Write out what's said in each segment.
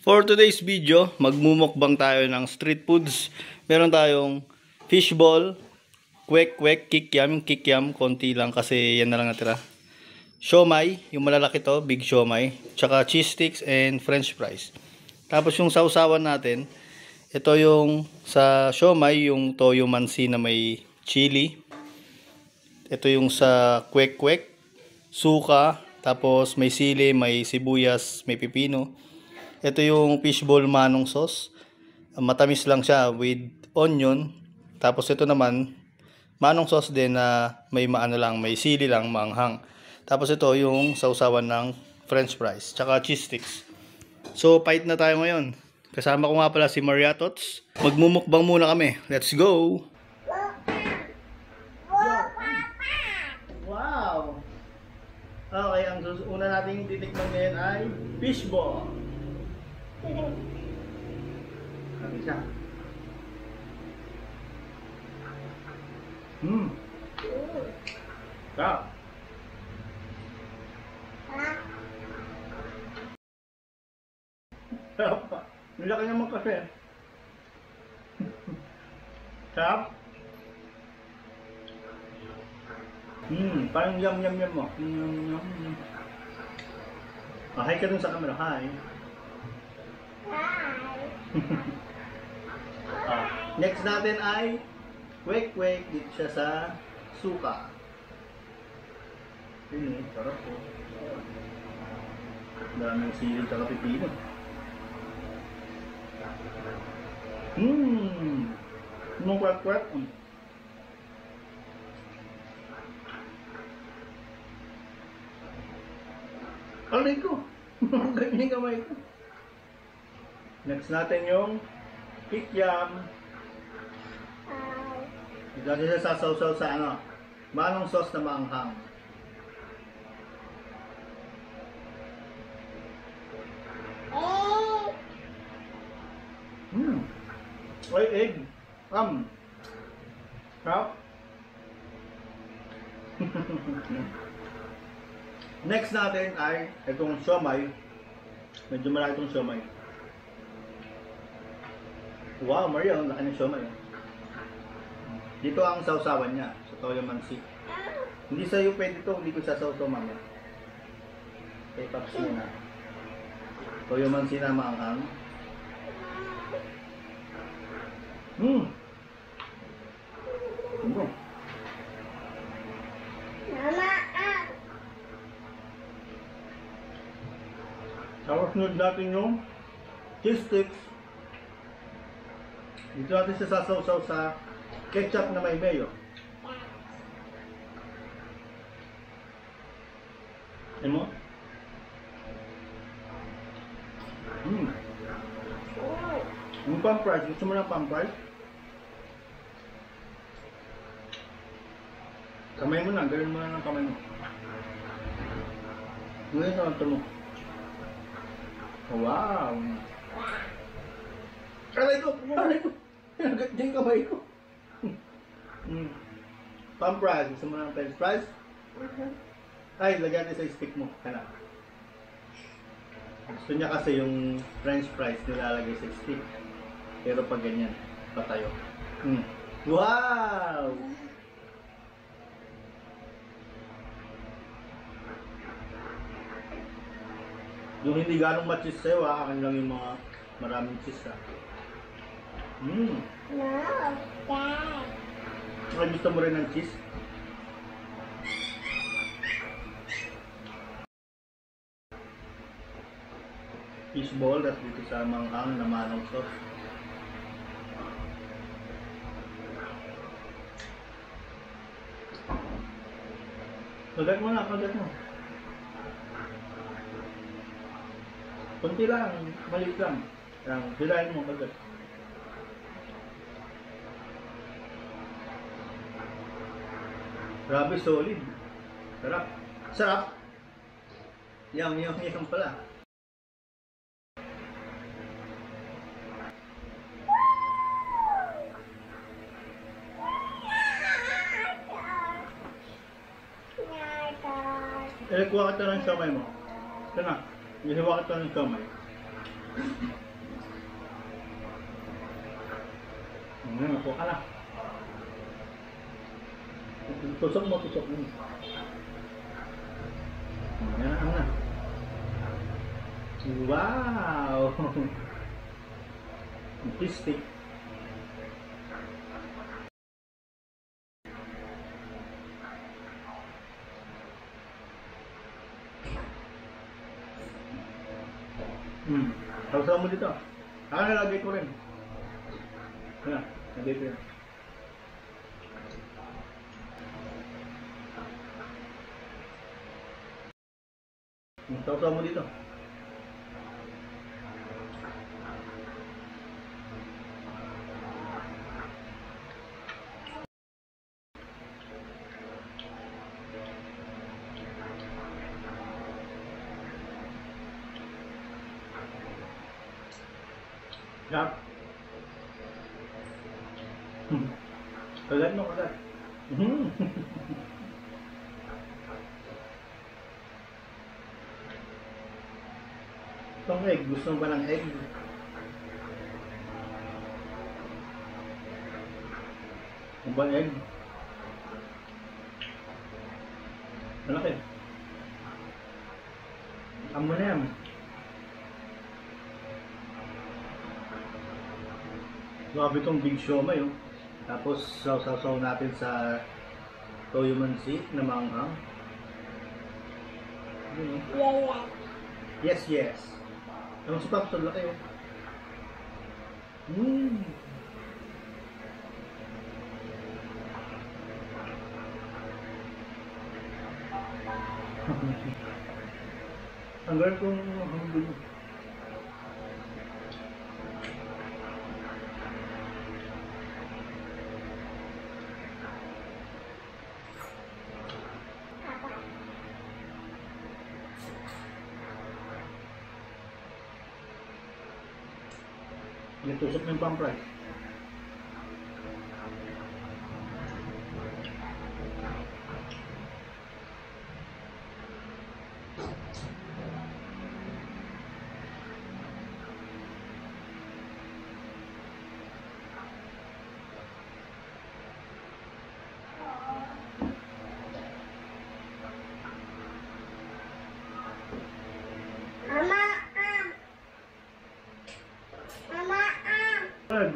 For today's video, magmumukbang tayo ng street foods. Meron tayong fishball, kwek-kwek, kikiam. Yung kikiam, konti lang kasi yan na lang natira. Siomay, yung malalaki to, big siomay. Tsaka cheese sticks and french fries. Tapos yung sausawan natin, ito yung sa siomay, yung toyo mansi na may chili. Ito yung sa kwek-kwek, suka, tapos may sili, may sibuyas, may pipino. Ito yung fishball manong sauce. Matamis lang siya with onion. Tapos ito naman, manong sauce din na may maano lang, may sili lang, maanghang. Tapos ito yung sausawan ng french fries, tsaka cheese sticks. So, fight na tayo ngayon. Kasama ko nga pala si Maria Tots. Magmumukbang muna kami. Let's go! Wow! Okay, ang una nating titikman ngayon ay fishball. Sabi siya. Sarap. Sarap pa. Nilaki naman kasi. Sarap. Parang yum mo. Hi ka dun sa camera. Hi. Next natin ay kwek-kwek. Dito siya sa suka. Yun eh, sarap po. Daming sili at pipino. Yung kwek-kwek. Alay ko. Ganyan kamay ko. Next natin yung kikiam. Dito siya sasaw-saw sa ano, manong sauce na maanghang. Oy, egg. Sarap. Next natin ay itong siomay. Medyo malaki itong siomay. Wow, Maria, ang laki ng siomay. Dito ang sausawan niya sa toyo mansi. Hindi sa'yo pwede ito, hindi ko sasawsaw mamaya. Okay, paps muna. Toyo mansi na maanghang. Tapos sunod natin yung cheese sticks. Dito natin siya sasaw-saw sa ketchup na may mayo. Ano mo? Yung palm fries, gusto mo ng palm fries? Kamay mo na, gawin mo na ng kamay mo. Ngayon na ito mo. Wow! Aray ko! Aray ko! Nagat niya yung kamay ko. Palm fries, gusto mo ng french fries? Ay, lagyan natin sa stick mo. Kana. Gusto niya kasi yung french fries nilalagay sa stick. Pero pag ganyan, patayo. Wow! Yung hindi ganong ma-cheese sa'yo, akin lang yung mga maraming cheese ha. No, Dad. Ay, gusto mo rin ng cheese? Fishball, at dito sa manghang na manong sauce. Kagat mo na, kagat mo. Kunti lang, maliit lang. Hilahin mo, kagat. Grabe, solid. Sarap. Sarap. Yum pala. Kuha kita ng siomay mo. Ito na. Hihiwa kita ng siomay. Nakuha ka na. Tusok mo, tusok mo. Yan na, na. Wow! Artistic. Sausaw mo dito. Nalagay ko rin. Yan, lagay ko yan. Sausaw mo dito. Yan. Kagat mo, kagat. Itong egg, gusto mo ba ng egg? Ano ba egg? Malaki. Amo na yan. Grabe itong big siomai, oh. Tapos saw natin sa toyo mansi na manghang. Yes, yes. Ang sipap sa laki, oh. Ang galing kong hanggang. Tusok ng pampray.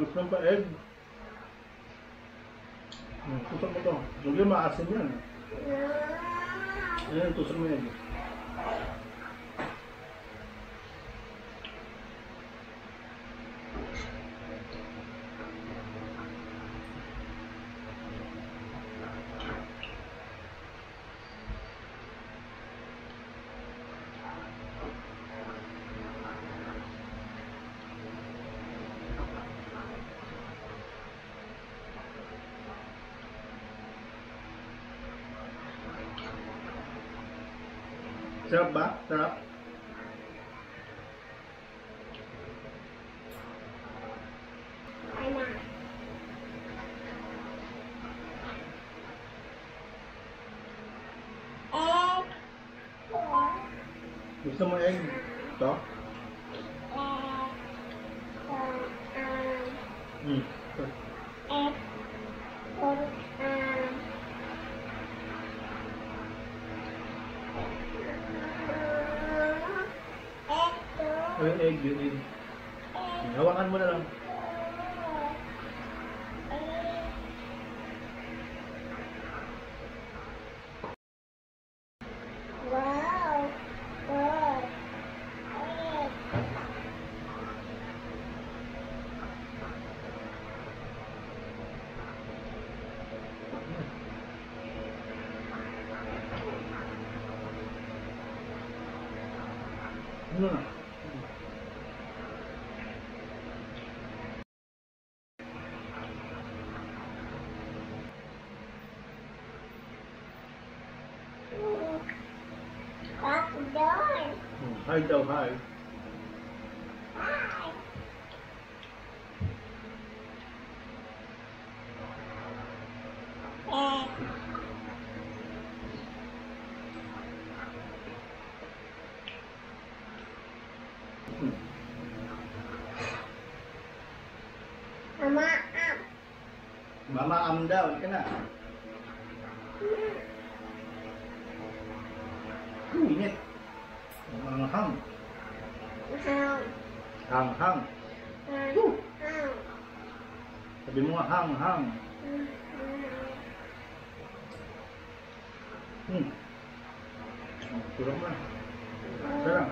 Gusto mo ba egg? Tusok mo ito. Huwag yung maasin yan. Ayan, tusok mo egg. Sarap ba? Sarap? Gusto mo egg? Ito? Yung egg, yung egg. Hawakan mo na lang. Wow! Wow! Ano na? Lock the door. Hi daw, hi. Hi. Mama, calm down ka na. Init. Hang. Hang. Sabi mo nga, hang. Tulog na. Sarang.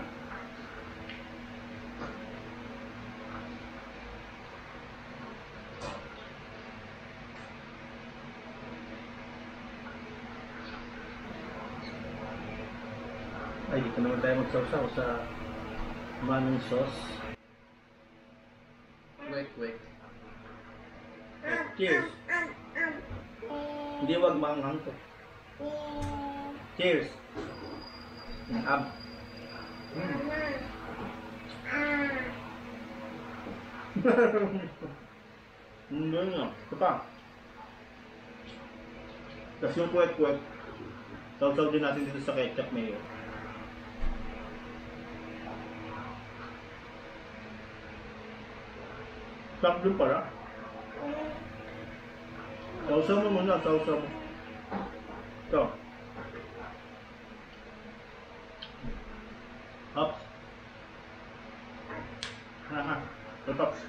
Ay, dito naman tayo magsawsaw sa manong sauce. Wait. Cheers. Hindi, wag manghang to. Cheers. Ab. Hindi nga. Ito pa. Tapos yung kwek-kwek. Sausaw din natin dito sa ketchup mayo. Sarap din pala. Sausaw mo muna, sausaw mo. Ito. Hops. Hops.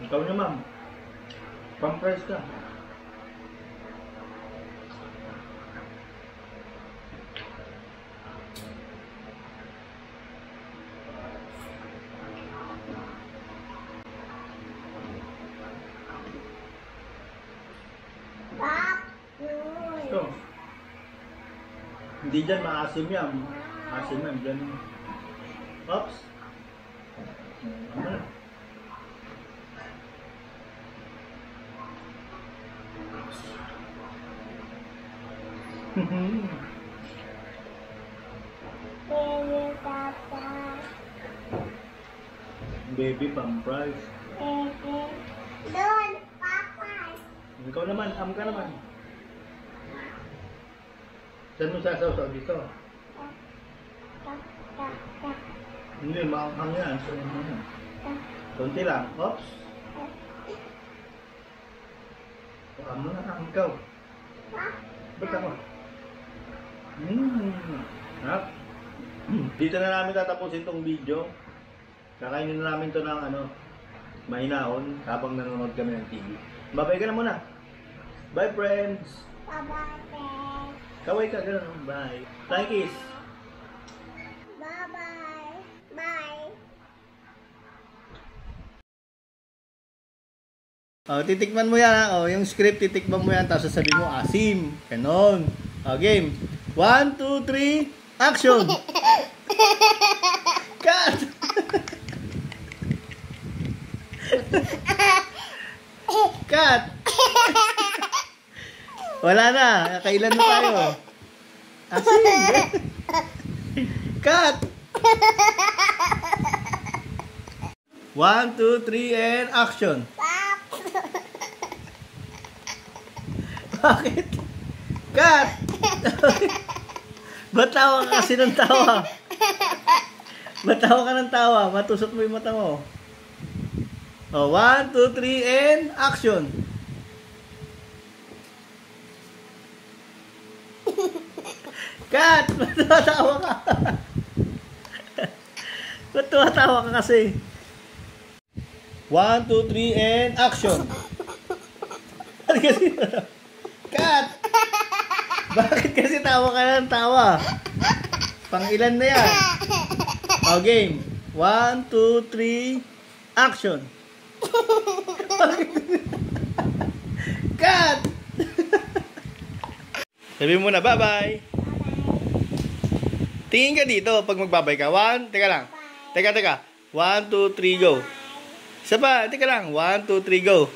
Ikaw na, ma'am. Pang-price ka. Ito. Hindi dyan, maasim yan. Maasim yan, dyan. Oops. Baby, pang-price. Doon, Papa. Ikaw naman, am ka naman. Saan mo sasaw-saw dito? Hindi, maanghang yan. So, konti lang. Oops. Am mo na, ikaw. Ba't ako? Harap. Dito na namin tatapusin tong video. Kakainin na namin to ng mahinahon habang nanonood kami ng TV. Bye-bye ka na muna. Bye, friends. Bye-bye. Kaway ka, gano'n. Bye. Flying kiss. Bye-bye. Bye. Titikman mo yan, ha? Yung script, titikman mo yan, tapos sasabihin mo, asim. Ganon. Game. 1, 2, 3, action! Cut! Cut! Wala na. Kailan na tayo? Asim. Cut! 1, 2, 3, and action! Bakit? Cut! Ba't tawa ka kasi ng tawa? Ba't tawa ka ng tawa? Matusok mo yung mata mo. 1, 2, 3, and action! Cut! Ba't tumatawa ka? Ba't tumatawa ka kasi? 1, 2, 3, and action! Ano kasi? Cut! Bakit kasi tawa ka ng tawa? Pang-ilan na yan? Game. 1, 2, 3, action! Cut! Sabi mo na, bye-bye! Tingin ka dito pag magbabay ka. 1, teka lang. Teka. 1, 2, 3, go. Isa pa, teka lang. 1, 2, 3, go.